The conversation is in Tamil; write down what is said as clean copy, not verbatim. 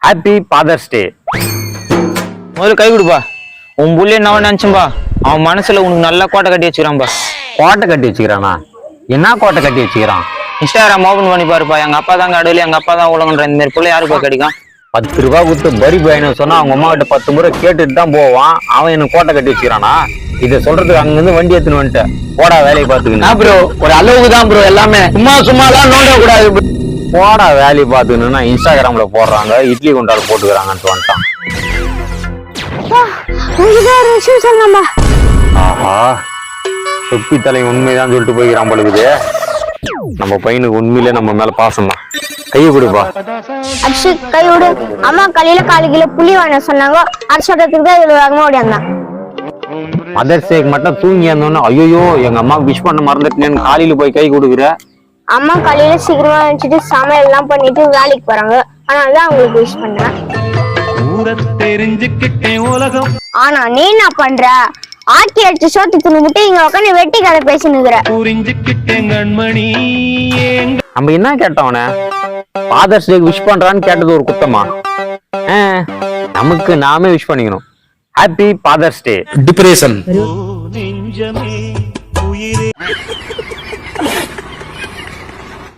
ஹாப்பி ஃபாதர்ஸ் டே. முதல்ல கை கொடுப்பா. உன் புள்ளி என்ன நினைச்சும்பா, அவன் மனசுல உனக்கு நல்லா கோட்டை கட்டி வச்சுக்கிறான்பா. கோட்டை கட்டி வச்சுக்கிறானா? என்ன கோட்டை கட்டி வச்சுக்கிறான்? இன்ஸ்டாகிராம் ஓபன் பண்ணி பாருப்பா. எங்க அப்பா தான் கடவுள், எங்க அப்பா தான் உலகன்ற இந்த மாதிரி பிள்ளை யாருப்பா கிடைக்கும்? 10 ரூபா கொடுத்து பரி பயணம் சொன்னா அவங்க அம்மா கிட்ட 10 முறை கேட்டுட்டு தான் போவான். அவன் எனக்கு கோட்டை கட்டி வச்சுக்கிறானா? இதை சொல்றதுக்கு அங்கிருந்து வண்டி எடுத்துன்னு வந்துட்டேன். போடா வேலையை பார்த்துக்கணும் ப்ரோ, ஒரு அளவுக்கு தான் ப்ரோ. எல்லாமே சும்மாலாம் நோண்ட கூடாது. போடா வேலையை பார்த்துக்கணும்னா இன்ஸ்டாகிராம்ல போடுறாங்க, இட்லி குண்டால் போட்டுக்கிறாங்கன்ட்டு வந்துட்டான். ஆஹா, தொப்பி தலை உண்மைதான் சொல்லிட்டு போய்க்கிறான் பழுகுது. நம்ம பையனுக்கு உண்மையிலே நம்ம மேல பாசம் தான். கையை கொடுப்பா. அரிசி கை விடு. அம்மா காலையில 4 கிலோ புளி வாங்க சொன்னாங்க. அரிசி ஓட்டத்துக்கு இவ்வளவு வேகமா ஓடியாந்தான். மதர்ஸ் டேக்கு மட்டும் தூங்கி இருந்தோன்னு ஐயோ எங்க அம்மா விஷ் பண்ண மறந்துட்டேன்னு காலையில போய் கை கொடுக்குற. அம்மா காலையில சீக்கிரமா வச்சுட்டு சமையல் எல்லாம் பண்ணிட்டு வேலைக்கு போறாங்க. அதனாலதான் அவங்களுக்கு விஷ் பண்ணேன். ஆனா நீ என்ன பண்ற? ஆக்கி அடிச்சு சோத்து துணுமுட்டு இங்க உட்காந்து வெட்டி கதை பேசினுக்குற. நம்ம என்ன கேட்டவன ஃபாதர்ஸ் டேக்கு விஷ் பண்றான்னு கேட்டது ஒரு குத்தமா? நமக்கு நாமே விஷ் பண்ணிக்கணும். ஹாப்பி ஃபாதர்ஸ் டே. டிப்ரெஷன்